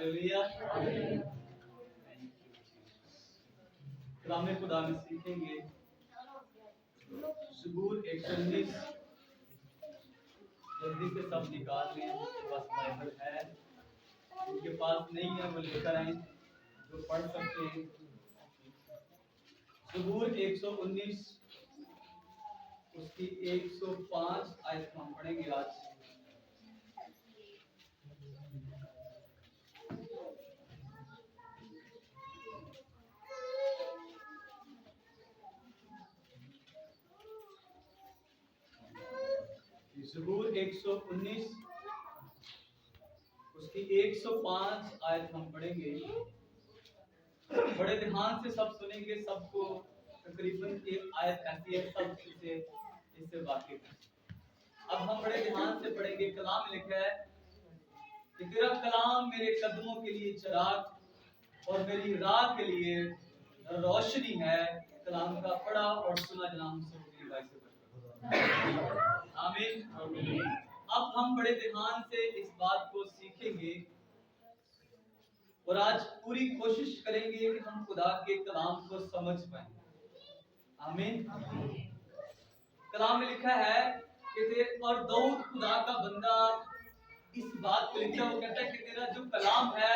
Hallelujah. कलाम खुदा में सीखेंगे ज़बूर 119। जल्दी से सब निकाल लें, जिनके पास बाइबल है, जिनके पास नहीं है वो लेकर आए, जो पढ़ सकते हैं। ज़बूर 119 उसकी 105 आयत हम पढ़ेंगे आज। ज़बूर 119 उसकी 105 आयत हम पढ़ेंगे। बड़े ध्यान से सब सुनेंगे, सबको तकरीबन एक आयत ऐसी है सब इससे वाकिफ है। अब हम बड़े ध्यान से पढ़ेंगे। कलाम में लिखा है कि तेरा कलाम मेरे कदमों के लिए चिराग और मेरी राह के लिए रोशनी है। कलाम का पढ़ा और सुना जनाब से आमीन। अब हम बड़े ध्यान से इस बात को सीखेंगे और आज पूरी कोशिश करेंगे कि हम खुदा के कलाम को समझ पाए। आमीन। कलाम में लिखा है कि और दाऊद खुदा का बंदा इस बात को लिखता है, वो कहता है कि तेरा जो कलाम है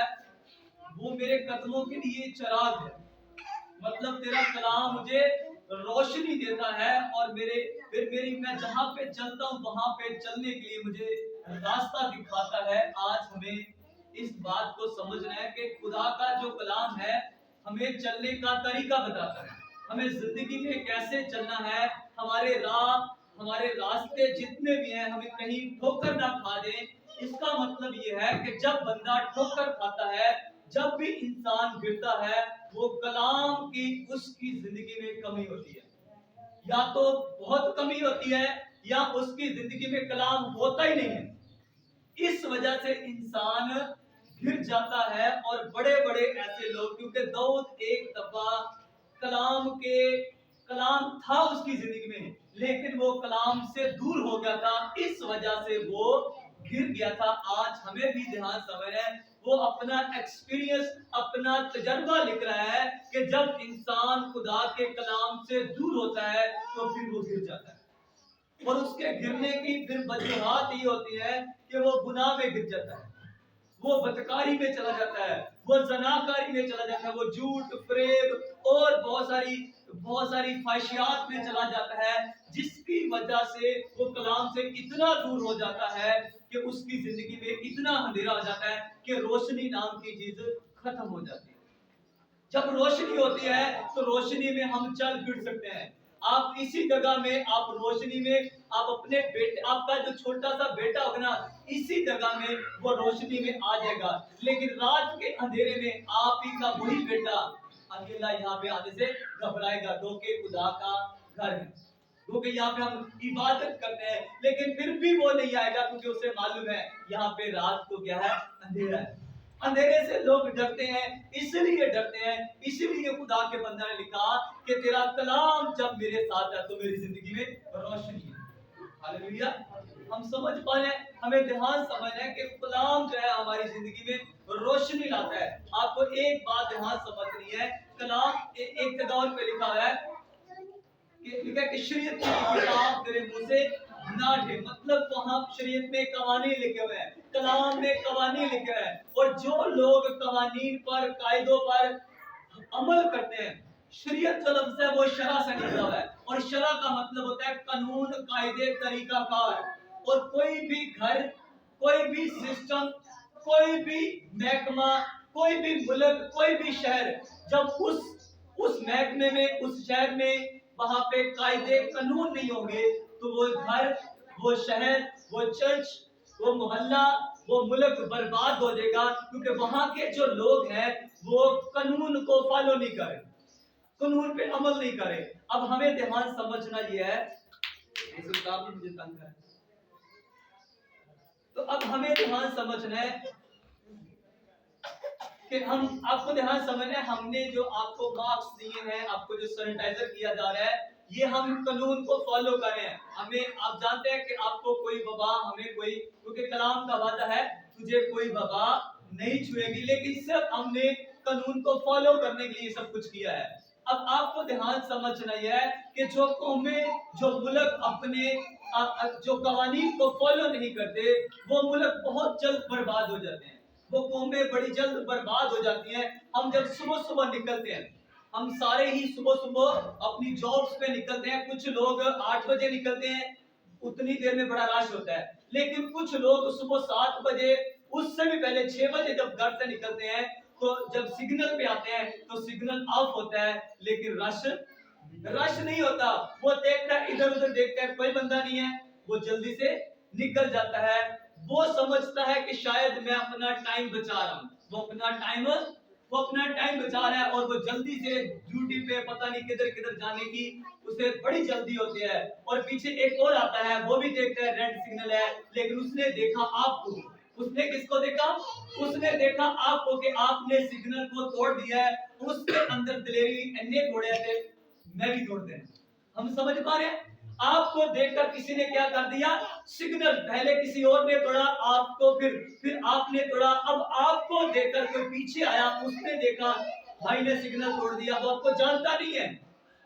वो मेरे कदमों के लिए चिराग है। मतलब तेरा कलाम मुझे रोशनी देता है और मेरी मैं जहां पे चलता हूं वहां पे चलने के लिए मुझे रास्ता दिखाता है। आज हमें इस बात को समझना है कि खुदा का जो कलाम है हमें चलने का तरीका बताता है, हमें जिंदगी में कैसे चलना है। हमारे रास्ते जितने भी हैं हमें कहीं ठोकर ना खा दे। इसका मतलब ये है कि जब बंदा ठोकर खाता है, जब भी इंसान गिरता है, वो कलाम की उसकी जिंदगी में कमी होती है, या तो बहुत कमी होती है या उसकी जिंदगी में कलाम होता ही नहीं है। इस वजह से इंसान गिर जाता है। और बड़े बड़े ऐसे लोग, क्योंकि दाऊद एक दफा कलाम था उसकी जिंदगी में, लेकिन वो कलाम से दूर हो गया था, इस वजह से वो गिर गया था। आज हमें भी ध्यान समझना है, वो अपना एक्सपीरियंस, अपना तजर्बा लिख रहा है कि जब इंसान खुदा के कलाम से दूर होता है तो फिर वो गिर जाता है। और उसके गिरने की फिर वजूहात ये होती है कि वो गुनाह में गिर जाता है, वो बदकारी में चला जाता है, वो जनाकारी में चला जाता है, वो झूठ फरेब और बहुत सारी ख्वाहिशात में चला जाता है, जिसकी वजह से वो कलाम से इतना दूर हो जाता है कि उसकी जिंदगी में इतना अंधेरा हो जाता है कि रोशनी नाम की चीज खत्म हो जाती है। जब रोशनी होती है तो रोशनी में हम चल फिर सकते हैं। आप इसी जगह में, आप रोशनी में, आप अपने बेटे, आपका जो छोटा सा बेटा होगा ना, इसी जगह में वो रोशनी में आ जाएगा। लेकिन रात के अंधेरे में आप ही का वही बेटा अकेला यहाँ पे आने से घबराएगा, क्योंकि खुदा का घर है, क्योंकि यहाँ पे हम इबादत करते हैं, लेकिन फिर भी वो नहीं आएगा, क्योंकि उसे मालूम है यहाँ पे रात को क्या है, अंधेरा है। अंधेरे से लोग डरते हैं, इसलिए डरते हैं, इसीलिए खुदा के बंदा ने लिखा कि तेरा कलाम जब मेरे साथ है तो मेरी जिंदगी में रोशनी है। हालेलुया। हम समझ पा रहे हैं, हमें ध्यान समझना है कि कलाम जो है हमारी जिंदगी में रोशनी लाता है। आपको एक बात ध्यान समझनी है, कलाम एक जगह और पे लिखा है कि शरीयत की किताब तेरे मुंह से ना ढे। मतलब वहां शरीयत में कवानीन लिखे हुए हैं, कलाम में कवानीन लिखे हुए हैं, और जो लोग कवानीन पर, कायदों पर अमल करते हैं, शरीयत जो लफ्ज़ है वो शरा से निकला हुआ है, और शरा का मतलब होता है कानून, कायदे, तरीकाकार। और कोई भी घर, कोई भी सिस्टम, कोई भी महकमा, कोई भी मुल्क, कोई भी शहर, जब उस महकमे में, उस शहर में वहां पे कायदे कानून नहीं होंगे तो वो घर, वो शहर, वो चर्च, वो मोहल्ला, वो मुल्क बर्बाद हो जाएगा, क्योंकि वहां के जो लोग हैं वो कानून को फॉलो नहीं करें, कानून पे अमल नहीं करें। अब हमें ध्यान समझना ये है, मुझे तंग है, तो अब हमें ध्यान समझना है कि हम, आपको ध्यान समझना है, हमने जो आपको मार्क्स दिए हैं, आपको जो सैनिटाइजर किया जा रहा है, ये हम कानून को फॉलो कर रहे हैं। हमें, आप जानते हैं कि आपको कोई वबा, हमें कोई, क्योंकि कलाम का वादा है तुझे कोई वबा नहीं छुएगी, लेकिन सिर्फ हमने कानून को फॉलो करने के लिए सब कुछ किया है। अब आपको ध्यान समझना यह है कि जो कौमें, जो मुल्क अपने जो कवानीन को फॉलो नहीं करते, वो मुल्क बहुत जल्द बर्बाद हो जाते हैं, वो कौमें बड़ी जल्द बर्बाद हो जाती हैं। हम जब सुबह सुबह निकलते हैं, हम सारे ही सुबह सुबह अपनी जॉब्स पे निकलते हैं। कुछ लोग 8 बजे निकलते हैं, उतनी देर में बड़ा रश होता है। लेकिन कुछ लोग सुबह 7 बजे, उससे भी पहले 6 बजे जब घर से निकलते हैं, तो जब सिग्नल पे आते हैं तो सिग्नल ऑफ होता है, लेकिन रश नहीं होता। वो देखता है, इधर उधर देखता है, कोई बंदा नहीं है, वो जल्दी से निकल जाता है। वो समझता है कि शायद मैं अपना टाइम बचा रहा हूँ, वो अपना टाइम बचा रहा है, और वो जल्दी से ड्यूटी पे पता नहीं किधर किधर जाने की उसे बड़ी जल्दी होती है। और पीछे एक और आता है, वो भी देखता है रेड सिग्नल है, लेकिन उसने देखा आपको। उसने किसको देखा? उसने देखा आपको कि आपने सिग्नल को तोड़ दिया है। उसके अंदर दिलेरी इतने तोड़े थे, मैं भी तोड़ दे। हम समझ पा रहे हैं? आपको देखकर किसी ने क्या कर दिया? सिग्नल पहले किसी और ने तोड़ा, आपको फिर आपने तोड़ा। अब आपको देखकर कोई पीछे आया, उसने देखा भाई ने सिग्नल तोड़ दिया। वो आपको जानता नहीं है,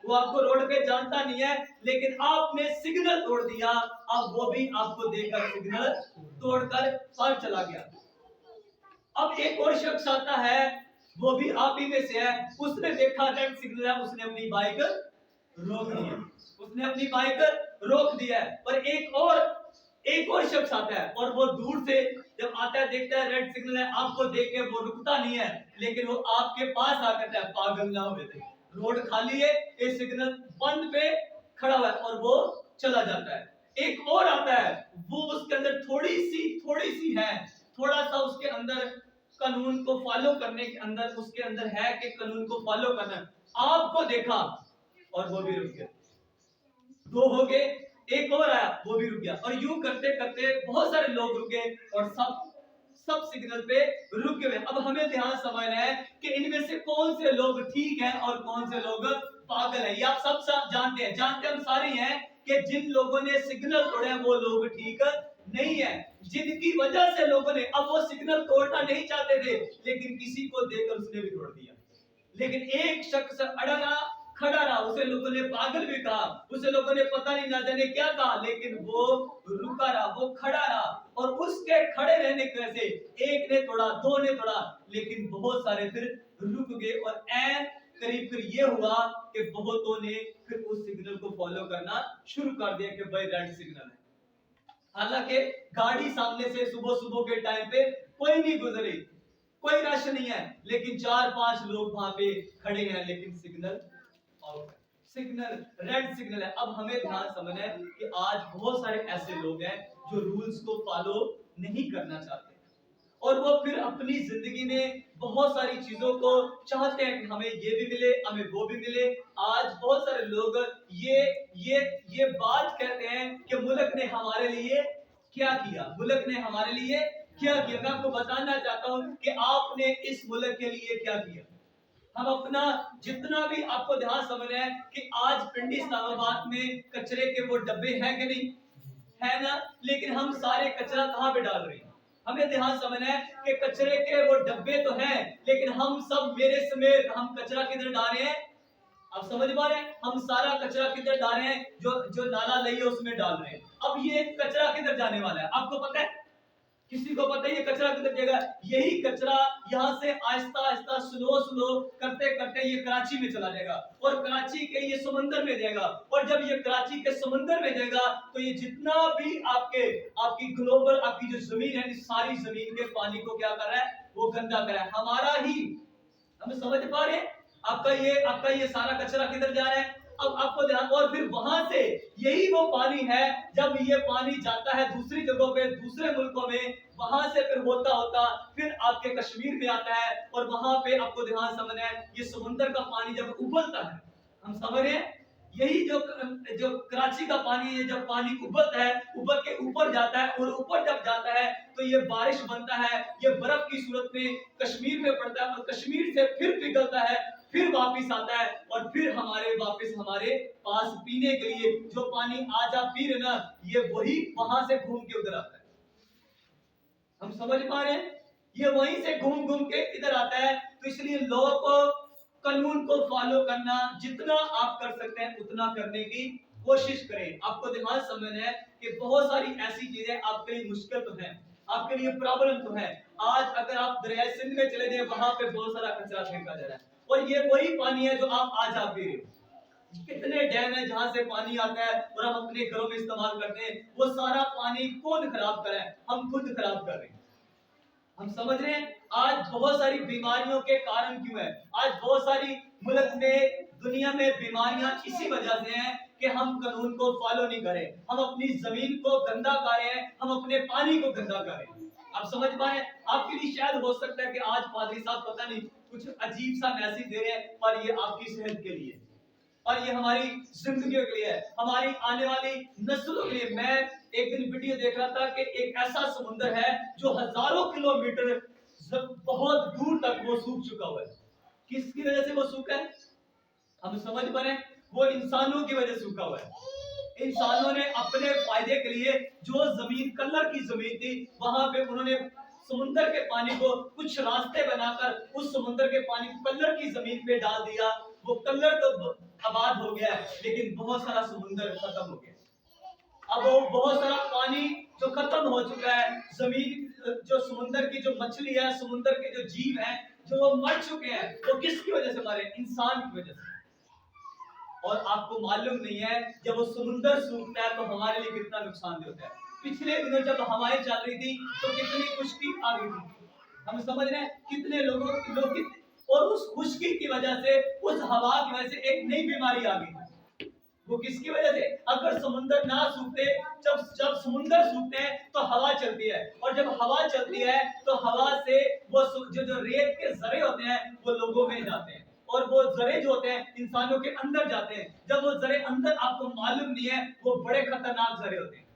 वो आपको रोड पे जानता नहीं है, लेकिन आपने सिग्नल तोड़ दिया। अब वो भी आपको देखकर सिग्नल तोड़कर पार चला गया। अब एक और शख्स आता है, वो भी आप ही में से है। उसने देखा रेड सिग्नल है, उसने अपनी बाइक रोक दी है, उसने अपनी बाइक रोक दिया है। और एक और शख्स आता है, और वो दूर से जब आता है, देखता है रेड सिग्नल है, आपको देख के वो रुकता नहीं है, लेकिन वो आपके पास आकर है, पागल ना हुए थे, रोड खाली है, ये सिग्नल बंद पे खड़ा हुआ है, और वो चला जाता है। एक और आता है, वो उसके अंदर थोड़ी सी है, थोड़ा सा उसके अंदर कानून को फॉलो करने के अंदर उसके अंदर है कि कानून को फॉलो करना। आपको देखा और वो भी रुक गया, दो हो गए, एक और आया, वो भी रुक गया, और यूं करते करते बहुत सारे लोग रुके, और सब सिग्नल पे रुके हुए। अब हमें ध्यान समझना है कि इनमें से कौन से लोग ठीक हैं और कौन से लोग पागल हैं। ये आप सब जानते हैं हम सारे हैं कि जिन लोगों ने सिग्नल तोड़े वो लोग ठीक नहीं है, जिनकी वजह से लोगों ने, अब वो सिग्नल तोड़ना नहीं चाहते थे, लेकिन किसी को देखकर उसने भी तोड़ दिया। लेकिन एक शख्स अड़ा रहा, खड़ा रहा, उसे लोगों ने पागल भी कहा, उसे लोगों ने पता नहीं ना जाने क्या कहा, लेकिन वो रुका रहा, वो खड़ा रहा। और उसके खड़े रहने की वजह से एक ने तोड़ा, दो ने तोड़ा, लेकिन बहुत सारे फिर रुक गए। और करीब फिर ये हुआ कि बहुतों ने फिर उस सिग्नल को फॉलो करना शुरू कर दिया कि भाई रेड सिग्नल है। हालांकि गाड़ी सामने से सुबह सुबह के टाइम पे कोई नहीं गुजरी, कोई रश नहीं है, लेकिन 4-5 लोग वहां पे खड़े हैं, लेकिन सिग्नल आउट है, सिग्नल रेड सिग्नल है। अब हमें ध्यान समझना है कि आज बहुत सारे ऐसे लोग हैं जो रूल्स को फॉलो नहीं करना चाहते, और वो फिर अपनी जिंदगी में बहुत सारी चीजों को चाहते हैं कि हमें ये भी मिले, हमें वो भी मिले। आज बहुत सारे लोग ये बात कहते हैं कि मुल्क ने हमारे लिए क्या किया, मुल्क ने हमारे लिए क्या किया। मैं आपको बताना चाहता हूं कि आपने इस मुल्क के लिए क्या किया। हम अपना जितना भी, आपको ध्यान समझना है कि आज पिंडी इस्लामाबाद में कचरे के वो डब्बे हैं कि नहीं, है ना, लेकिन हम सारे कचरा कहाँ पे डाल रहे हैं? हमें ध्यान समझना है कि कचरे के वो डब्बे तो हैं, लेकिन हम सब मेरे समेत हम कचरा किधर डाल रहे हैं? आप समझ पा रहे हैं? हम सारा कचरा किधर डाल रहे हैं? जो नाला नहीं है उसमें डाल रहे हैं। अब ये कचरा किधर जाने वाला है, आपको पता है? किसी को पता है ये कचरा किधर जाएगा? यही कचरा यहाँ से आहिस्ता आहिस्ता स्लो करते करते ये कराची में चला जाएगा, और कराची के ये समंदर में जाएगा, और जब ये कराची के समंदर में जाएगा तो ये जितना भी आपकी ग्लोबल आपकी जो जमीन है, इस सारी जमीन के पानी को क्या कर रहा है? वो गंदा कर रहा है, हमारा ही। हम समझ पा रहे हैं? आपका ये सारा कचरा किधर जा रहा है? अब आपको ध्यान, और फिर वहां से यही वो पानी है, जब ये पानी जाता है दूसरी जगहों पे, दूसरे मुल्कों में, वहां से फिर होता होता फिर आपके कश्मीर में आता है, और वहां पे आपको ध्यान समझना है, ये समुद्र का पानी जब उबलता है, हम समझ रहे हैं, यही जो कराची का पानी है, जब पानी उबलता है, उबल के ऊपर जाता है, और ऊपर जब जाता है तो ये बारिश बनता है, ये बर्फ की सूरत में कश्मीर में पड़ता है, और कश्मीर से फिर पिघलता है, फिर वापस आता है, और फिर वापस हमारे पास पीने के लिए जो पानी आज आप पी रहे ना, ये वही वहां से घूम के उधर आता है। हम समझ पा रहे हैं? ये वहीं से घूम घूम के इधर आता है। तो इसलिए लॉ को, कानून को फॉलो करना जितना आप कर सकते हैं उतना करने की कोशिश करें। आपको ध्यान समझना है कि बहुत सारी ऐसी चीजें आपके लिए मुश्किल तो है, आपके लिए प्रॉब्लम तो है। आज अगर आप दरिया सिंध में चले जाए, वहां पे बहुत सारा कचरा फेंका जा रहा है, और ये वही पानी है जो आप आज आप पी रहे हो। कितने डैम है जहां से पानी आता है और हम अपने घरों में इस्तेमाल करते हैं, वो सारा पानी कौन खराब कर रहा है? हम खुद खराब कर रहे हैं। हम समझ रहे हैं आज बहुत सारी बीमारियों के कारण क्यों है? आज बहुत सारी मुल्क में, दुनिया में बीमारियां इसी वजह से हैं कि हम कानून को फॉलो नहीं करें, हम अपनी जमीन को गंदा कर रहे हैं, हम अपने पानी को गंदा कर रहे हैं। आप समझ पाए? आपके लिए शायद हो सकता है कि आज पादरी साहब पता नहीं कुछ अजीब सा मैसेज दे रहे हैं, पर ये आपकी सेहत के लिए, और ये हमारी जिंदगी के लिए है, हमारी आने वाली नस्लों के लिए। मैं एक दिन वीडियो देख रहा था कि एक ऐसा समुद्र है जो हजारों किलोमीटर बहुत दूर तक वो सूख चुका हुआ है। किसकी वजह से वो सूखा है? हम समझ पा रहे हैं? वो इंसानों की वजह से सूखा हुआ है। इंसानों ने अपने फायदे के लिए जो जमीन, कलर की जमीन थी, वहां पे उन्होंने समुद्र के पानी को कुछ रास्ते बनाकर उस समुद्र के पानी को कलर की जमीन पे डाल दिया। वो कलर तो आबाद हो गया है, लेकिन बहुत सारा समुद्र खत्म हो गया। अब वो बहुत सारा पानी जो खत्म हो चुका है, जमीन, जो समुद्र की जो मछली है, समुद्र के जो जीव हैं, जो वो मर चुके हैं, वो किसकी वजह से मरे? इंसान की वजह से। और आपको मालूम नहीं है जब वो समुद्र सूखता है तो हमारे लिए कितना नुकसान होता है। पिछले दिनों जब हवाएं चल रही थी तो कितनी खुशकी आ गई थी। हम समझ रहे हैं कितने लोगों और उस खुशकी की वजह से, उस हवा की वजह से एक नई बीमारी आ गई। वो किसकी वजह से? अगर समुद्र ना सूखते, जब जब समुद्र सूखते हैं तो हवा चलती है, और जब हवा चलती है तो हवा से वो जो रेत के जरे होते हैं वो लोगों में जाते हैं, और वो जरे जो होते हैं इंसानों के अंदर जाते हैं। जब वो जरे अंदर, आपको मालूम नहीं है, वो बड़े खतरनाक जरे होते हैं।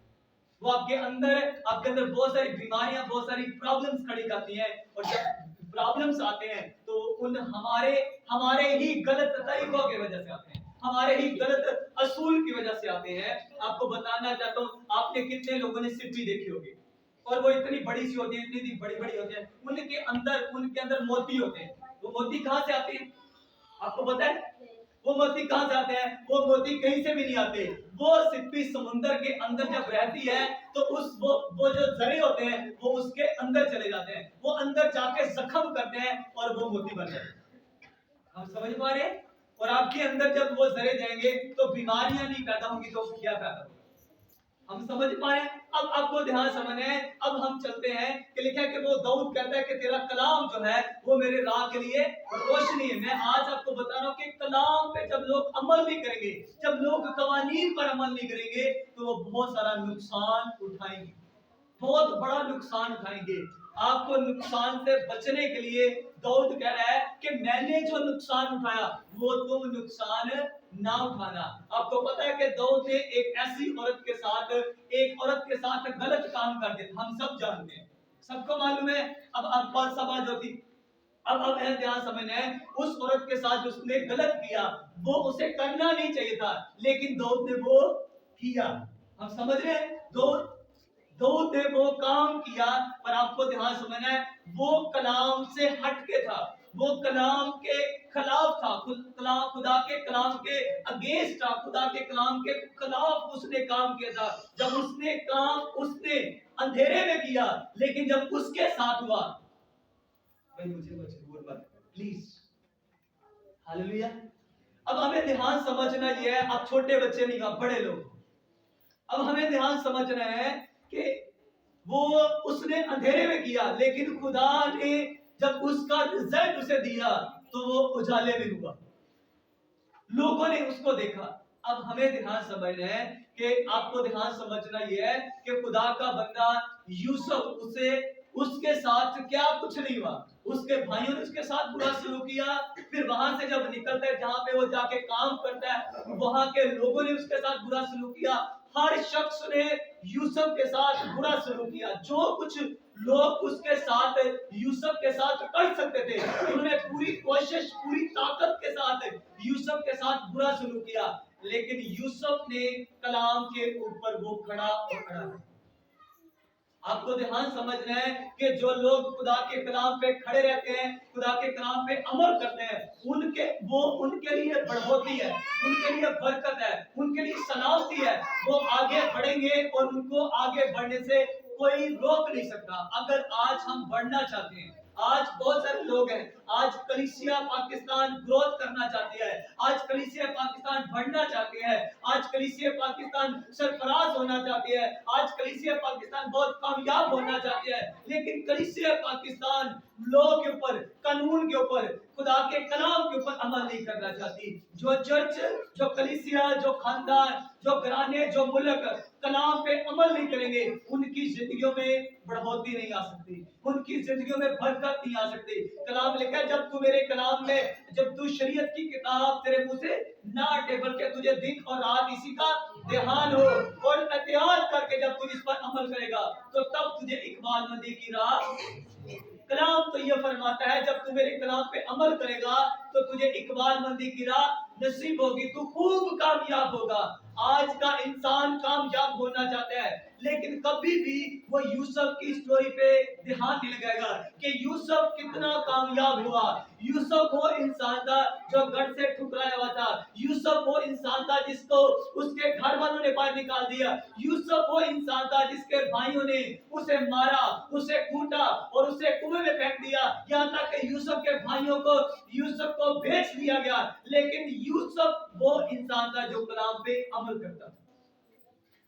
वो आपके अंदर बहुत सारी बीमारियां, बहुत सारी प्रॉब्लम्स खड़ी करती हैं। और जब प्रॉब्लम्स आते हैं तो उन हमारे ही गलत तरीकों की वजह से आते हैं, हमारे ही गलत असूल की वजह से आते हैं। आपको बताना चाहता हूँ, आपने कितने लोगों ने सिप्पी देखी होगी, और वो इतनी बड़ी सी होती है, इतनी बड़ी बड़ी होती है, उनके अंदर मोती होते हैं। वो मोती कहाँ से आते हैं? आपको पता है? वो मोती कहां से आते हैं? वो मोती कहीं से भी नहीं आते। वो सिप्पी समुद्र के अंदर जब रहती है तो वो जो जरे होते हैं वो उसके अंदर चले जाते हैं, वो अंदर जाके जख्म करते हैं और वो मोती बन जाते हैं। हम समझ पा रहे हैं? और आपके अंदर जब वो जरे जाएंगे तो बीमारियां नहीं पैदा होंगी, तो क्या पैदा होगा? हम समझ पाए? अब आपको ध्यान समझना है। अब हम चलते हैं कि लिखा है कि वो दाऊद कहता है कि तेरा कलाम जो है वो मेरे राह के लिए रोशनी है। मैं आज आपको बता रहा हूं कि कलाम पे जब लोग अमल नहीं करेंगे, जब लोग कवानीन पर अमल नहीं करेंगे, तो वो बहुत सारा नुकसान उठाएंगे, बहुत बड़ा नुकसान उठाएंगे। आपको नुकसान से बचने के लिए दाऊद कह रहा है कि मैंने जो नुकसान उठाया वो तुम नुकसान ना उठाना। आपको पता है कि दाऊद ने एक ऐसी एक औरत के साथ गलत काम कर दिया, हम सब जानते हैं, सबको मालूम है। अब बात सभा जो थी, अब ध्यान समझना है, उस औरत के साथ उसने गलत किया, वो उसे करना नहीं चाहिए था, लेकिन दाऊद ने वो किया। हम समझ रहे हैं? दाऊद ने वो काम किया, पर आपको ध्यान समझना है, वो कलाम से हटके था, वो कलाम के खिलाफ था, खुदा के कलाम के अगेंस्ट था, खुदा के कलाम के खिलाफ उसने काम किया था। जब उसने अंधेरे में किया, लेकिन जब उसके साथ हुआ, भाई मुझे मजबूर मत प्लीज, हालेलुया। अब हमें ध्यान समझना ये है, अब छोटे बच्चे नहीं, अब बड़े लोग, अब हमें ध्यान समझना है कि वो उसने अंधेरे में किया, लेकिन खुदा ने जब उसका रिजल्ट उसे दिया तो वो उजाले में हुआ, लोगों ने उसको देखा। अब हमें ध्यान समझना है कि आपको ध्यान समझना यह है कि खुदा का बंदा यूसुफ, उसके साथ क्या कुछ नहीं हुआ, उसके भाइयों ने उसके साथ बुरा सलूक किया, फिर वहां से जब निकलता है, जहां पे वो जाके काम करता है, वहां के लोगों ने उसके साथ बुरा सलूक किया। हर शख्स ने यूसुफ के साथ बुरा सलूक किया। जो कुछ लोग उसके साथ, यूसुफ के साथ कर सकते थे, उन्होंने पूरी कोशिश, पूरी ताकत के साथ यूसुफ के साथ बुरा सलूक किया, लेकिन यूसुफ ने कलाम के ऊपर वो खड़ा है। आपको ध्यान समझना है कि जो लोग खुदा के कलाम पे खड़े रहते हैं, खुदा के कलाम पे अमल करते हैं, उनके लिए बढ़ोतरी है, उनके लिए बरकत है, उनके लिए सलामती है। वो आगे बढ़ेंगे और उनको आगे बढ़ने से कोई रोक नहीं सकता। अगर आज हम बढ़ना चाहते हैं, आज बहुत सारे लोग हैं, आज कलीसिया पाकिस्तान ग्रोथ करना चाहती है, आज कलीसिया पाकिस्तान बढ़ना चाहती है, आज कलीसिया पाकिस्तान सरफराज होना चाहती है, आज कलीसिया पाकिस्तान बहुत कामयाब होना चाहती है, लेकिन कलीसिया पाकिस्तान लॉ के ऊपर, कानून के ऊपर, खुदा के कलाम के ऊपर अमल नहीं करना चाहती। जो चर्च, जो कलीसिया, जो खानदान, जो घराने, जो मुल्क कलाम पे अमल नहीं करेंगे, उनकी जिंदगियों में बढ़ोतरी नहीं आ सकती, उनकी जिंदगियों में बरकत नहीं आ सकती। कलाम लिखा है, जब तू मेरे कलाम में, जब तू शरीयत की किताब तेरे मुंह से ना हटे, बल्कि तुझे दिन और रात इसी का ध्यान हो और एहतियात करके जब तू इस पर अमल करेगा, तो तब तुझे इकबालमंदी की राह। कलाम तो ये फरमाता है, जब तू मेरे कलाम पे अमल करेगा तो तुझे इकबालमंदी की राह नसीब होगी, तू खूब कामयाब होगा। आज का इंसान कामयाब होना चाहता है, लेकिन कभी भी वो यूसुफ की स्टोरी पे ध्यान नहीं लगाएगा कि यूसुफ कितना कामयाब हुआ। यूसुफ वो इंसान था जो घर से ठुकराया हुआ था, यूसुफ वो इंसान था जिसको उसके घर वालों ने बाहर निकाल दिया, यूसुफ वो इंसान था जिसके भाइयों ने उसे मारा, उसे कूटा और उसे कुएं में फेंक दिया, यहाँ तक कि यूसुफ के भाइयों को यूसुफ को बेच दिया गया। लेकिन यूसुफ वो इंसान था जो कलाम पे अमल करता था।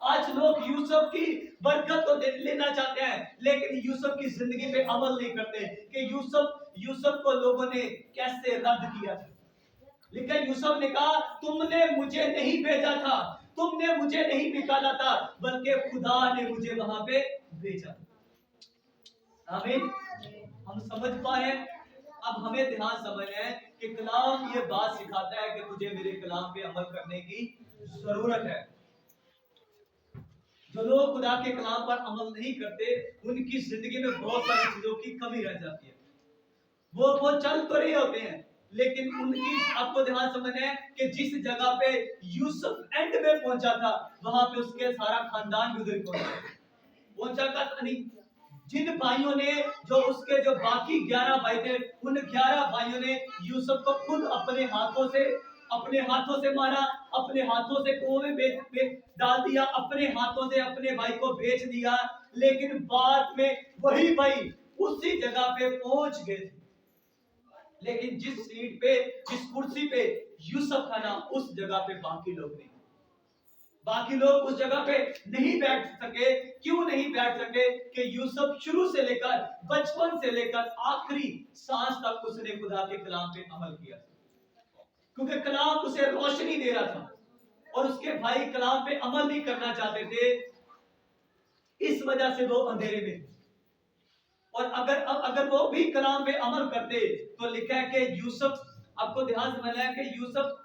आज लोग यूसुफ की बरकत तो लेना चाहते हैं, लेकिन यूसुफ की जिंदगी पे अमल नहीं करते कि यूसुफ को लोगों ने कैसे रद्द किया था। लेकिन यूसुफ ने कहा, तुमने मुझे नहीं भेजा था, तुमने मुझे नहीं निकाला था, बल्कि खुदा ने मुझे वहां पे भेजा। आमीन। हम समझ पाए। अब हमें ध्यान समझना है कि कलाम ये बात सिखाता है कि तुझे मेरे कलाम पे अमल करने की जरूरत है। जो लोग खुदा के कलाम पर अमल नहीं करते, उनकी जिंदगी में बहुत सारी चीजों की कमी रह जाती है। वो चल तो रहे होते हैं, लेकिन उनकी, आपको ध्यान समझना है कि जिस जगह पे यूसुफ एंड में पहुंचा था, वहां पे उसके सारा खानदान गुजर पहुंचा का नहीं। जिन भाइयों ने, जो उसके जो बाकी 11 भाई थे, उन 11 भाइयों ने यूसुफ को खुद अपने हाथों से मारा, अपने हाथों से कुएं में डाल दिया, अपने हाथों से अपने भाई को बेच दिया। लेकिन बाद में वही भाई उसी जगह पे पहुंच गए थे, लेकिन जिस सीट पे, जिस कुर्सी पे यूसुफ था ना, उस जगह पे बाकी लोग नहीं, बाकी लोग उस जगह पे नहीं बैठ सके। क्यों नहीं बैठ सके? कि यूसुफ शुरू से लेकर, बचपन से लेकर आखिरी सांस तक उसने खुदा के कलाम पे अमल किया, क्योंकि कलाम उसे रोशनी दे रहा था और उसके भाई कलाम पे अमल नहीं करना चाहते थे, इस वजह से वो अंधेरे में थे। और अगर वो भी कलाम पे अमल करते तो लिखा है कि यूसुफ, आपको ध्यान समझना है कि यूसुफ,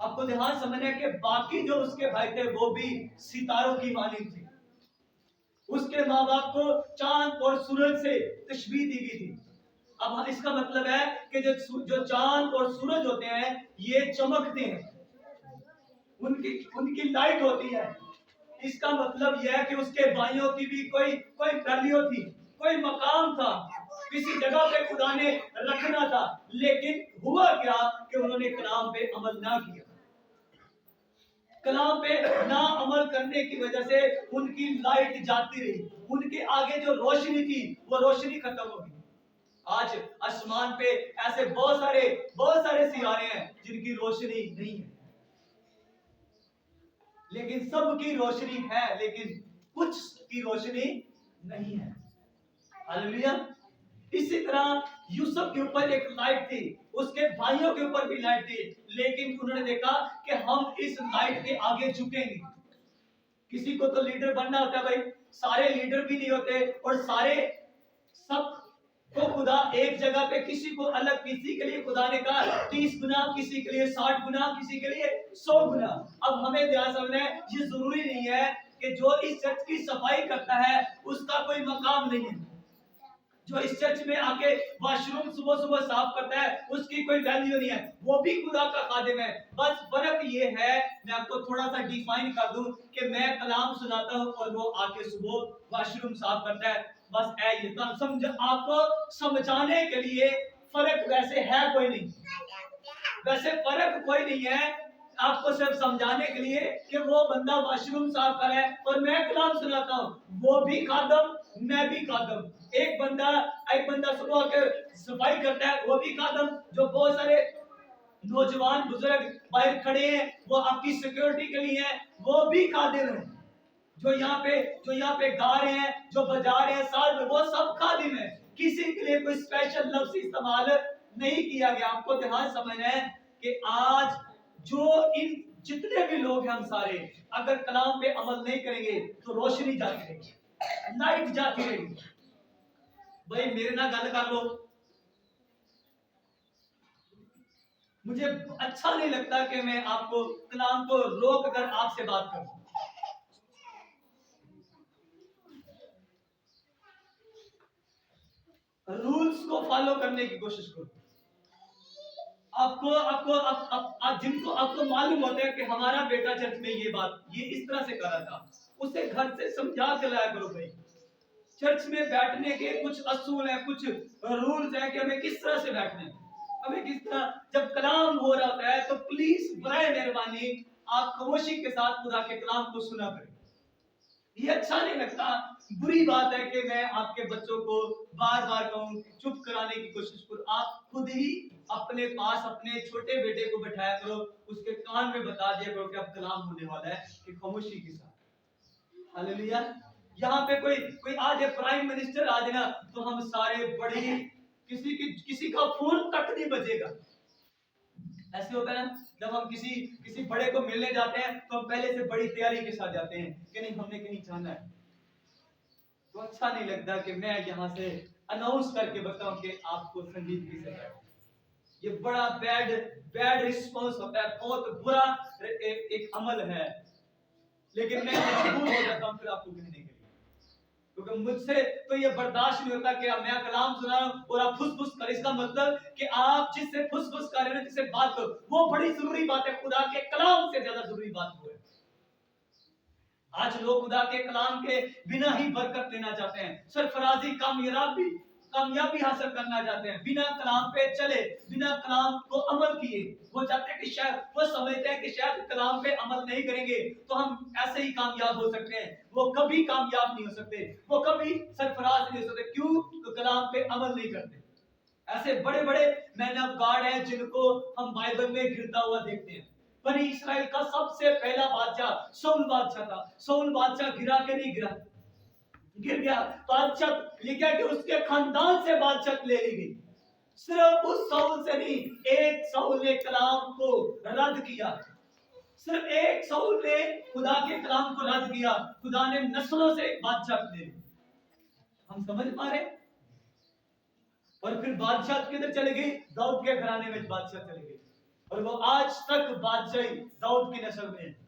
आपको ध्यान समझना है कि बाकी जो उसके भाई थे वो भी सितारों की मालिक थे। उसके माँ बाप को चांद और सूरज से तशबीह दी गई थी। अब इसका मतलब है कि जो चांद और सूरज होते हैं, ये चमकते हैं, उनकी लाइट होती है। इसका मतलब यह है कि उसके भाइयों की भी कोई वैल्यू थी, कोई मकाम था, किसी जगह पे खुदा ने रखना था। लेकिन हुआ क्या कि उन्होंने कलाम पे अमल ना किया। कलाम पे ना अमल करने की वजह से उनकी लाइट जाती रही, उनके आगे जो रोशनी थी वो रोशनी खत्म हो गई। आज आसमान पे ऐसे बहुत सारे सितारे हैं जिनकी रोशनी नहीं है, लेकिन सबकी रोशनी है, लेकिन कुछ की रोशनी नहीं है। हालेलुया। इसी तरह यूसुफ के ऊपर एक लाइट थी, उसके भाइयों के ऊपर भी लाइट थी, लेकिन उन्होंने देखा कि हम इस लाइट के आगे झुकेंगे। किसी को तो लीडर बनना होता है भाई, सारे लीडर भी नहीं होते, और सब को खुदा एक जगह पे, किसी को अलग, किसी के लिए खुदा ने कहा 30 गुना, किसी के लिए 60 गुना, किसी के लिए 100 गुना। अब हमें ध्यान समझना है, ये जरूरी नहीं है कि जो इस चर्च की सफाई करता है उसका कोई मकाम नहीं है, जो इस चर्च में आके वॉशरूम सुबह सुबह साफ करता है उसकी कोई वैल्यू नहीं है, वो भी खुदा का खादिम है। बस फर्क ये है, मैं आपको थोड़ा सा डिफाइन कर दूं कि मैं कलाम सुनाता हूं और वो आके सुबह वॉशरूम साफ करता है। बस है ये तो समझ, आपको समझाने के लिए फर्क वैसे है कोई नहीं, वैसे फर्क कोई नहीं है, आपको सिर्फ समझाने के लिए कि वो बंदा वॉशरूम साफ कर है और मैं कलाम सुनाता हूँ, वो भी खादम मैं भी खादम। एक बंदा सुबह के सफाई करता है, वो भी खादम। जो बहुत सारे नौजवान बुजुर्ग बाहर खड़े हैं, वो आपकी सिक्योरिटी के लिए हैं, वो भी खादिम है। जो यहाँ पे गा रहे हैं, जो बजा रहे हैं साथ में, वो सब खादिम है। किसी के लिए कोई स्पेशल लफ्ज इस्तेमाल नहीं किया गया। आपको ध्यान समझना है कि आज जो इन जितने भी लोग हैं हम सारे अगर कलाम पे अमल नहीं करेंगे तो रोशनी जाती रहेगी, लाइट जाती रहेगी। भाई मेरे ना गल कर लो, मुझे अच्छा नहीं लगता कि मैं आपको कलाम को रोक कर आपसे बात करूं। रूल्स को फॉलो करने की कोशिश करो। आपको आपको आप जिनको आपको मालूम होता है कि हमारा बेटा चर्च में ये इस तरह से कर रहा था, उसे घर से समझा के लाया करो। भाई चर्च में बैठने के कुछ असूल हैं, कुछ रूल्स हैं कि हमें किस तरह से बैठना है, हमें किस तरह। जब कलाम हो रहा होता है तो प्लीज बराए मेहरबानी आप खामोशी के साथ खुदा के कलाम को सुना करें। ये अच्छा नहीं लगता, बुरी बात है कि मैं आपके बच्चों को बार बार कहूं, चुप कराने की कोशिश करूं। आप खुद ही अपने पास अपने छोटे बेटे को बैठाया करो, उसके कान में बता दिया करो कि अब कलाम होने वाला है, कि खामोशी के साथ। हालेलुया। यहाँ पे कोई आज प्राइम मिनिस्टर आज ना, तो हम सारे बड़ी किसी का फोन तक नहीं बजेगा। ऐसे होता है ना, जब हम किसी बड़े को मिलने जाते हैं तो हम पहले से बड़ी तैयारी के साथ जाते हैं कि नहीं हमने कहीं जाना है। तो अच्छा नहीं लगता कि मैं यहाँ से अनाउंस करके बताऊं कि आपको संगीत की जगह। ये बड़ा बैड रिस्पॉन्स होता है, बहुत बुरा एक अमल है। लेकिन मैं मजबूर हो जाता हूँ फिर आपको कहने के लिए, क्योंकि मुझसे तो ये बर्दाश्त नहीं होता कि मैं कलाम सुना रहा हूं और आप फुस-फुस कर। इसका मतलब कि आप जिससे फुस-फुस कर रहे हैं, जिससे बात करो, वो बड़ी जरूरी बात है। खुदा के कलाम से ज्यादा जरूरी बात वो है। आज लोग खुदा के कलाम के बिना ही बरकत लेना चाहते हैं, सरफराजी कामयाबी हासिल करना चाहते हैं, बिना कलाम पे चले, बिना कलाम को अमल किए। वो चाहते हैं कि शायद वो समझते हैं कि शायद कलाम पे अमल नहीं करेंगे तो हम ऐसे ही कामयाब हो सकते हैं। वो कभी कामयाब नहीं हो सकते, वो कभी सरफराज नहीं हो सकते। क्यों? तो कलाम पे अमल नहीं करते। ऐसे बड़े बड़े मैन ऑफ गॉड हैं जिनको हम बाइबल में गिरता हुआ देखते हैं। बनी इस्राएल का सबसे पहला बादशाह शाऊल बादशाह था। शाऊल बादशाह गिरा के नहीं गिरा, गिर गया। बादशाह लिखा कि उसके खानदान से बादशाह ले ली गई। सिर्फ उस शाऊल से नहीं, एक शाऊल ने कलाम को रद्द किया। सिर्फ एक शाऊल ने खुदा के कलाम को रद्द किया, खुदा ने नस्लों से बादशाह ले ली। हम समझ पा रहे? और फिर बादशाह किधर चले गई? दाऊद के घराने में बादशाह चले गए, और वो आज तक बादशाही दाऊद की नस्ल में है।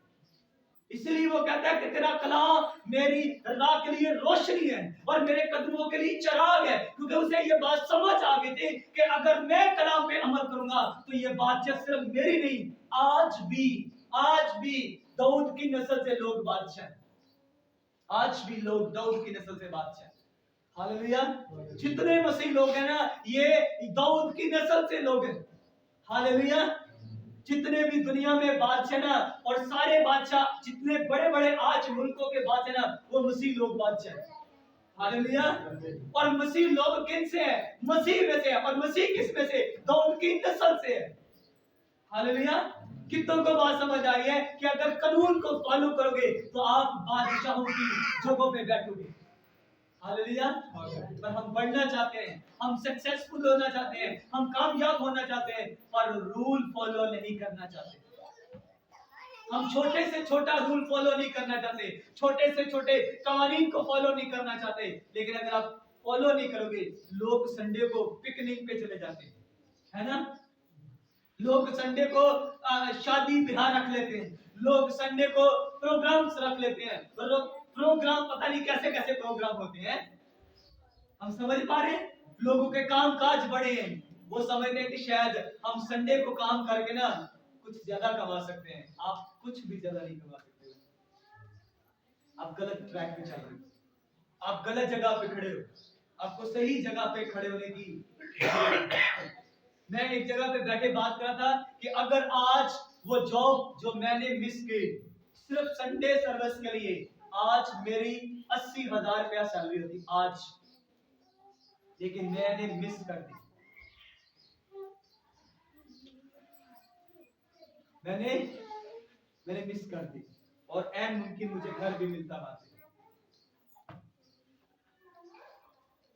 इसलिए वो कहता है कि तेरा कलाम मेरी राह के लिए रोशनी है और मेरे कदमों के लिए चिराग है, क्योंकि उसे ये बात समझ आ गई थी कि अगर मैं कलाम पे अमल करूंगा तो ये बादशाह सिर्फ मेरी नहीं, आज भी दाऊद की नस्ल से लोग बादशाह, आज भी लोग दाऊद की नस्ल से बादशाह। हालेलुया। जितने मसीह लोग हैं ना, ये दाऊद की नस्ल से लोग हैं। हालेलुया। जितने भी दुनिया में बादशाह ना, और सारे बादशाह जितने बड़े बड़े आज मुल्कों के बादशाह ना, वो मसीह लोग बादशाह हैं। हालेलुया। और मसीह लोग किन से है? मसीह में से है। और मसीह किस में से? दाऊद की नस्ल से है। हालेलुया। कितनों को बात समझ आई है कि अगर कानून को फॉलो करोगे तो आप बादशाहों की जगहों पे बैठोगे। हालेलुया। पर हम बढ़ना चाहते हैं, हम सक्सेसफुल होना चाहते हैं, हम कामयाब होना चाहते हैं, पर रूल फॉलो नहीं करना चाहते। हम छोटे से छोटा रूल फॉलो नहीं करना चाहते, छोटे से छोटे कवानीन को फॉलो नहीं करना चाहते। लेकिन अगर आप फॉलो नहीं करोगे, लोग संडे को पिकनिक पे चले जाते हैं, है ना? लोग संडे को शादी ब्याह रख लेते हैं, लोग संडे को प्रोग्राम्स रख लेते हैं। प्रोग्राम पता नहीं कैसे कैसे प्रोग्राम होते हैं। हम समझ पा रहे हैं? लोगों के काम काज बड़े हैं, वो समझते हैं कि शायद हम संडे को काम करके ना कुछ ज्यादा कमा सकते हैं। आप कुछ भी ज्यादा नहीं कमा सकते हो। आप गलत ट्रैक पे चल रहे हो, आप गलत जगह पे खड़े हो। आपको सही जगह पे खड़े होने की। मैं एक जगह पे बैठे बात कर रहा था कि अगर आज वो जॉब जो मैंने मिस की सिर्फ संडे सर्विस के लिए, आज मेरी 80,000 रुपया सैलरी होती आज, लेकिन मैंने मिस कर दी। मैंने मैंने मिस कर दी और एन मुमकिन मुझे घर भी मिलता वहां से।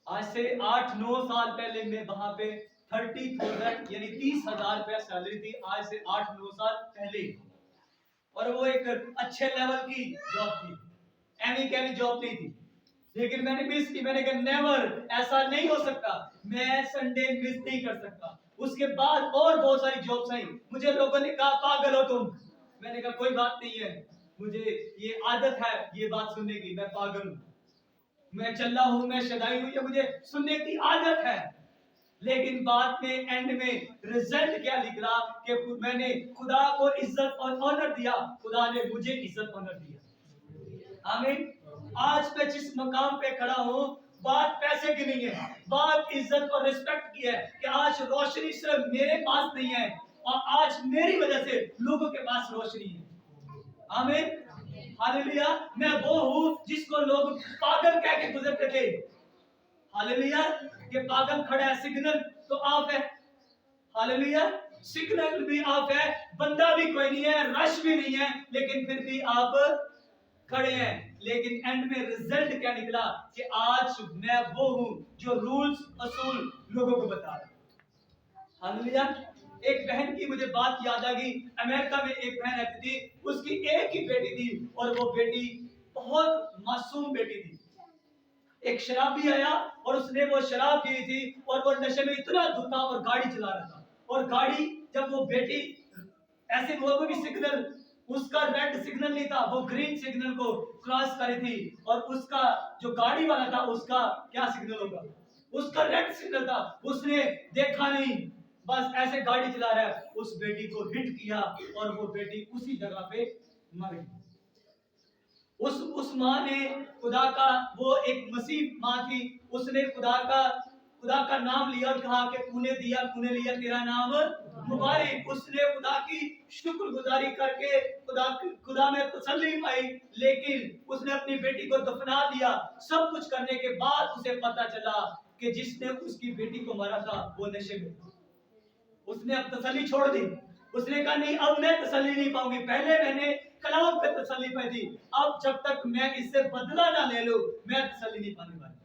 आज से 8-9 साल पहले मैं वहां पे 30,000 यानी 30,000 रुपया सैलरी थी, आज से 8-9 साल पहले। और वो एक अच्छे लेवल की जॉब थी, एनी कैनी जॉब नहीं थी, लेकिन मैंने मिस की। मैंने कहा नेवर, ऐसा नहीं हो सकता, मैं संडे मिस नहीं कर सकता। उसके बाद और बहुत सारी जॉब्स आई, मुझे लोगों ने कहा पागल हो तुम। मैंने कहा कोई बात नहीं है, मुझे ये आदत है ये बात सुनने की, मैं पागल हूँ, मैं चल्ला हूं, मैं शदाई हूं, ये मुझे सुनने की आदत है। लेकिन बाद में एंड में रिजल्ट क्या निकला कि मैंने खुदा को इज्जत और ऑनर दिया, खुदा ने मुझे इज्जत ऑनर दिया। आमीन। आज मैं जिस मकाम पे खड़ा हूं, बात पैसे की नहीं है, बात इज्जत और रिस्पेक्ट की है कि आज रोशनी सिर्फ मेरे पास नहीं है, और आज मेरी वजह से लोगों के पास रोशनी है। आमीन। हालेलुया। मैं वो हूं जिसको लोग पागल कह के गुजरते थे। हालेलुया। ये पागल खड़ा है, सिग्नल तो ऑफ है। हालेलुया। सिग्नल भी ऑफ है, बंदा भी कोई नहीं है, रश भी नहीं है, लेकिन फिर भी आप खड़े हैं। लेकिन एंड में रिजल्ट क्या निकला कि आज मैं वो हूं जो रूल्स असूल लोगों को बता रहा हूं। हालेलुया। एक बहन की मुझे बात याद आ गई। अमेरिका में एक बहन रहती थी, उसकी एक ही बेटी थी, और वो बेटी बहुत मासूम बेटी थी। एक शराबी आया और उसने वो शराब पी थी, और वो नशे में इतना धुत था और गाड़ी चला रहा था। और गाड़ी, जब वो बेटी ऐसे वो भी सिग्नल, उसका रेड सिग्नल नहीं था, वो ग्रीन सिग्नल को क्रॉस करी थी, और उसका जो गाड़ी वाला था उसका क्या सिग्नल होगा, उसका रेड सिग्नल था, उसने देखा नहीं, बस ऐसे गाड़ी चला रहा है, उस बेटी को हिट किया और वो बेटी उसी जगह पे मर गई। उस माँ ने खुदा का, वो एक मसीह माँ थी, उसने खुदा का नाम लिया और कहा कि तूने दिया तूने लिया, तेरा नाम मुबारक। उसने खुदा की शुक्रगुजारी करके खुदा में तसल्ली पाई, लेकिन उसने अपनी बेटी को दफना दिया। सब कुछ करने के बाद उसे पता चला कि जिसने उसकी बेटी को मारा था वो नशे में था। उसने अब तसल्ली छोड़ दी। उसने कहा नहीं, अब मैं तसल्ली नहीं पाऊंगी, पहले मैंने कलाम पे तसल्ली पाई थी, अब जब तक मैं इससे बदला ना ले लूं मैं तसल्ली नहीं पाने वाली।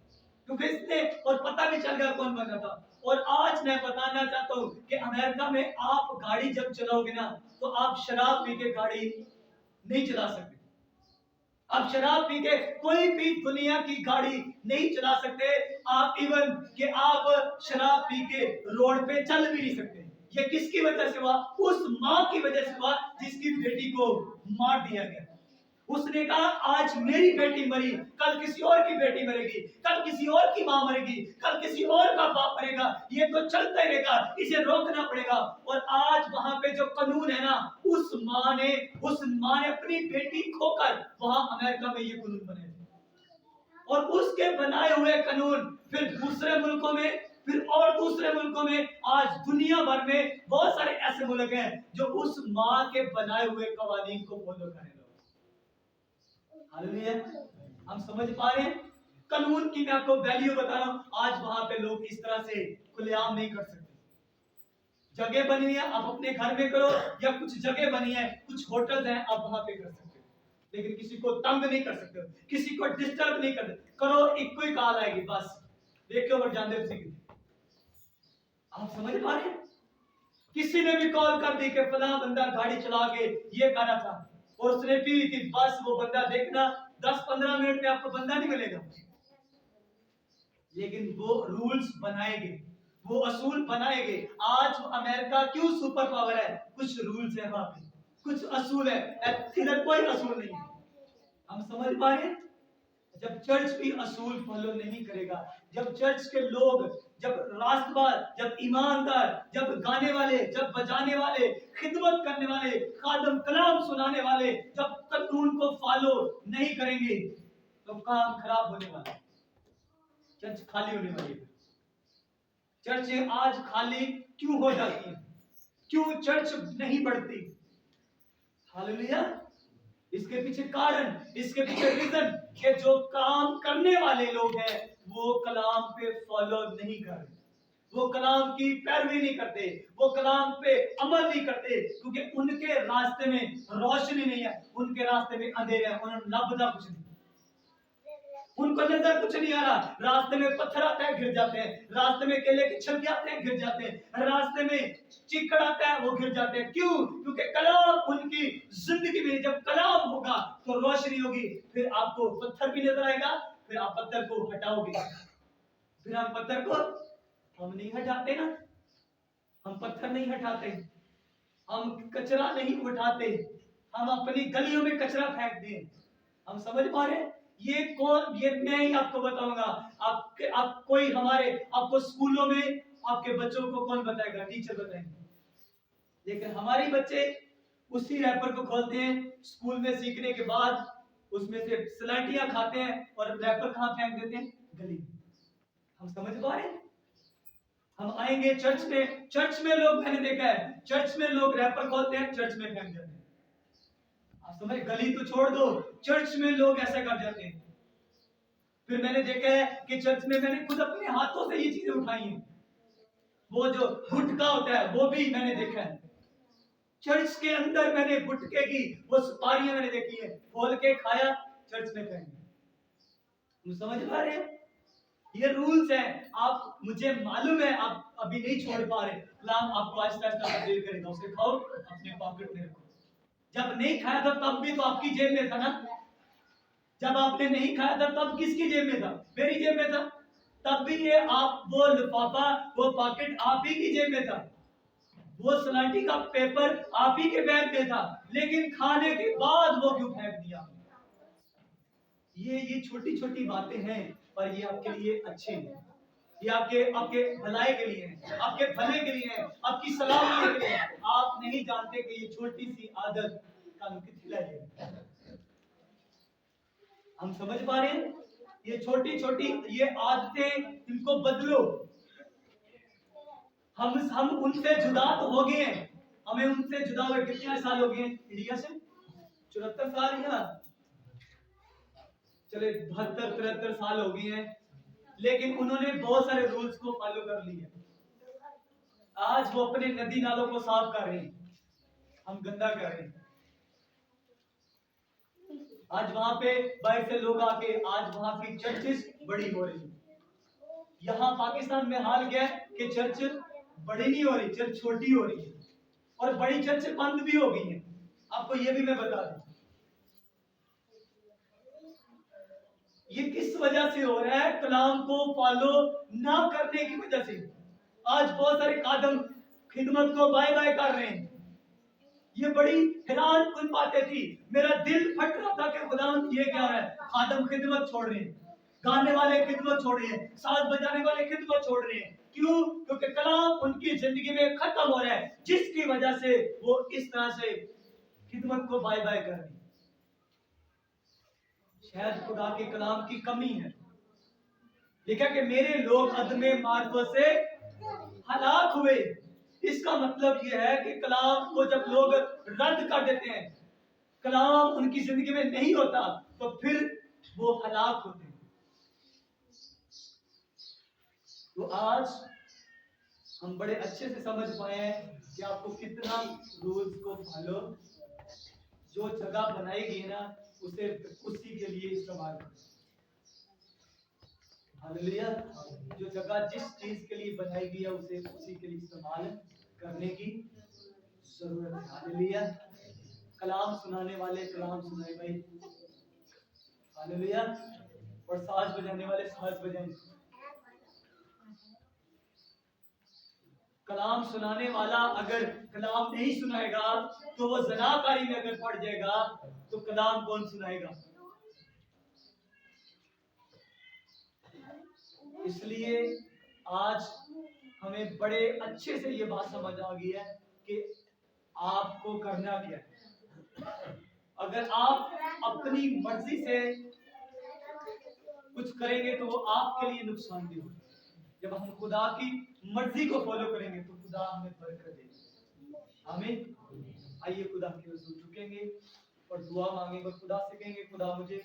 क्योंकि इसने और पता भी चल गया कौन बना था। और आज मैं बताना चाहता हूं कि अमेरिका में आप गाड़ी जब चलाओगे ना, तो आप शराब पी के गाड़ी नहीं चला सकते। आप शराब पी के कोई भी दुनिया की गाड़ी नहीं चला सकते। आप इवन कि आप शराब पी के रोड पे चल भी नहीं सकते। ये किसकी वजह से हुआ? उस माँ की वजह से हुआ जिसकी बेटी को मार दिया गया। उसने कहा आज मेरी बेटी मरी, कल किसी और की बेटी मरेगी, कल किसी और की मां मरेगी, कल किसी और का बाप मरेगा, ये तो चलता ही रहेगा, इसे रोकना पड़ेगा। और आज वहां पे जो कानून है ना, उस मां ने अपनी बेटी खोकर वहां अमेरिका में ये कानून बने थे, और उसके बनाए हुए कानून फिर दूसरे मुल्कों में, फिर और दूसरे मुल्कों में, आज दुनिया भर में बहुत सारे ऐसे मुल्क हैं जो उस मां के बनाए हुए कवानीन को फॉलो करें। हालेलुया। हम समझ पा रहे हैं? कानून की मैं आपको वैल्यू बता रहा हूं। आज वहां पे लोग इस तरह से खुलेआम नहीं कर सकते। जगह बनी है, आप अपने घर में करो, या कुछ जगह बनी है, कुछ होटल हैं, आप वहां पे कर सकते हो, लेकिन किसी को तंग नहीं कर सकते हो, किसी को डिस्टर्ब नहीं कर सकते। करो, एक कोई कॉल आएगी बस, देखो और जानदेव सिंह। आप समझ पा रहे हैं? किसी ने भी कॉल कर दी कि फला बंदा गाड़ी चला के ये कर रहा था और उसने पी थी, बस वो बंदा देखना 10-15 मिनट में आपको बंदा नहीं मिलेगा। लेकिन वो रूल्स बनाएंगे, वो असूल बनाएंगे। आज अमेरिका क्यों सुपर पावर है? कुछ रूल्स है वहां पे, कुछ असूल है, इधर कोई असूल नहीं है। हम समझ पा रहे हैं? जब चर्च भी असूल फॉलो नहीं करेगा, जब चर्च के लोग, जब रास्तबाज, जब ईमानदार, जब गाने वाले, जब बजाने वाले, खिदमत करने वाले, खादम कलाम सुनाने वाले, जब कानून को फॉलो नहीं करेंगे तो काम खराब होने वाला है, चर्च खाली होने वाली है। चर्चें आज खाली क्यों हो जाती हैं? क्यों चर्च नहीं बढ़ती? हालेलुया। इसके पीछे कारण, इसके पीछे रीजन कि जो काम करने वाले लोग हैं वो कलाम पे फॉलो नहीं कर रहे, वो कलाम की पैरवी नहीं करते, वो कलाम पे अमल नहीं करते, क्योंकि उनके रास्ते में रोशनी नहीं है, उनके रास्ते में अंधेरा है, उन्होंने लभदा कुछ नहीं, उनको नजर कुछ नहीं आ रहा। रास्ते में पत्थर आता है गिर जाते हैं, रास्ते में केले के छिलके आते हैं गिर जाते हैं, रास्ते में चिकड़ आता है वो गिर जाते हैं। क्यों? क्योंकि कलाम उनकी जिंदगी में, जब कलाम होगा तो रोशनी होगी, फिर आपको पत्थर भी नजर आएगा, फिर आप पत्थर को हटाओगे। फिर हम पत्थर को हम नहीं हटाते ना, हम पत्थर नहीं हटाते, हम कचरा नहीं उठाते, हम अपनी गलियों में कचरा फेंकते हैं। हम समझ पा रहे हैं? ये कौन, ये मैं ही आपको बताऊंगा। आपके आप कोई हमारे आपको स्कूलों में आपके बच्चों को कौन बताएगा? टीचर बताएंगे। लेकिन हमारे बच्चे उसी रैपर को खोलते हैं स्कूल में सीखने के बाद, उसमें से सलाटियां खाते हैं और रैपर कहां फेंक देते हैं? गली में। हम समझ पा रहे हैं? हम आएंगे चर्च में, चर्च में लोग, मैंने देखा है चर्च में लोग रैपर खोलते हैं, चर्च में फेंक देते हैं। आप समझ, गली तो छोड़ दो, चर्च में लोग ऐसा कर जाते हैं। फिर मैंने देखा है कि चर्च में मैंने खुद अपने हाथों से ये चीजें उठाई हैं, वो जो गुटखा होता है वो भी मैंने देखा है चर्च के अंदर। मैंने गुटखे की वो सुपारियां मैंने देखी है, खोल के खाया, चर्च में फेंक दी। समझ पा रहे हैं? ये रूल्स हैं। आप, मुझे मालूम है आप अभी नहीं छोड़ पा रहे, कलाम आपको आहिस्ता आहिस्ता तब्दील करेगा। उसे खाओ, अपने पॉकेट में रखो। जब नहीं खाया था तब भी तो आपकी जेब में था ना, जब आपने नहीं खाया था तब किसकी जेब में था? मेरी जेब में था। तब भी ये आप, वो लिफाफा, वो पॉकेट आप ही की जेब में था, वो सलाटी का पेपर आप ही के बैग में था, लेकिन खाने के बाद वो क्यों फेंक दिया? ये छोटी छोटी बातें हैं, पर ये आपके लिए अच्छे हैं, ये आपके आपके भलाई के लिए है, आपके भले के लिए है, आपकी सलामती के लिए है। आप नहीं जानते कि ये छोटी सी आदत कानून की खिलाई है। हम समझ पा रहे हैं? ये छोटी छोटी ये आदतें, इनको बदलो। हम उनसे जुदा तो हो गए हैं, हमें उनसे जुदा हुए कितने साल हो गए? इंडिया से 74 साल या चले 72-73 साल हो गए हैं, लेकिन उन्होंने बहुत सारे रूल्स को फॉलो कर लिए। आज वो अपने नदी नालों को साफ कर रहे हैं, हम गंदा कर रहे हैं। आज वहां पे बाहर से लोग आके, आज वहां की चर्चेस बड़ी हो रही है। यहाँ पाकिस्तान में हाल क्या है कि चर्च बड़ी नहीं हो रही, चर्च छोटी हो रही है, और बड़ी चर्च बंद भी हो गई है। आपको ये भी मैं बता दूं, ये किस वजह से हो रहा है? कलाम को फॉलो ना करने की वजह से। आज बहुत सारे खादम खिदमत को बाय बाय कर रहे हैं। ये बड़ी हैरान कुन बातें थी, मेरा दिल फट रहा था कि खुदावंद ये क्या है, खादम खिदमत छोड़ रहे हैं, गाने वाले खिदमत छोड़ रहे हैं, साज बजाने वाले खिदमत छोड़ रहे हैं। क्यों? क्योंकि कलाम उनकी जिंदगी में खत्म हो रहा है, जिसकी वजह से वो इस तरह से खिदमत को बाय बाय कर रहे हैं। शायद खुदा के कलाम की कमी है। लिखा कि मेरे लोग अदमे मार्गों से हलाक हुए। इसका मतलब यह है कि कलाम को जब लोग रद्द कर देते हैं, कलाम उनकी जिंदगी में नहीं होता, तो फिर वो हलाक होते हैं। तो आज हम बड़े अच्छे से समझ पाए हैं कि आपको कितना रूल्स को फॉलो, जो जगह बनाएगी ना उसे उसी के लिए इस्तेमाल करें। हालेलुया। जो जगह जिस चीज के लिए बनाई गई है उसे उसी के लिए इस्तेमाल करने की जरूरत है। हालेलुया। कलाम सुनाने वाले कलाम सुनाए भाई, हालेलुया। और साज बजाने वाले साज बजाएं। कलाम सुनाने वाला अगर कलाम नहीं सुनाएगा तो वो जनाकारी में अगर पड़ जाएगा तो कलाम कौन सुनाएगा? इसलिए आज हमें बड़े अच्छे से ये बात समझ आ गई है कि आपको करना क्या है। अगर आप अपनी मर्जी से कुछ करेंगे तो वो आपके लिए नुकसानदेह होगा। जब हम खुदा की मर्जी को फॉलो करेंगे तो खुदा हमें बरकत देगा। आमीन। आइए खुदा के रसूल झुकेंगे और दुआ मांगेंगे और खुदा से कहेंगे, खुदा मुझे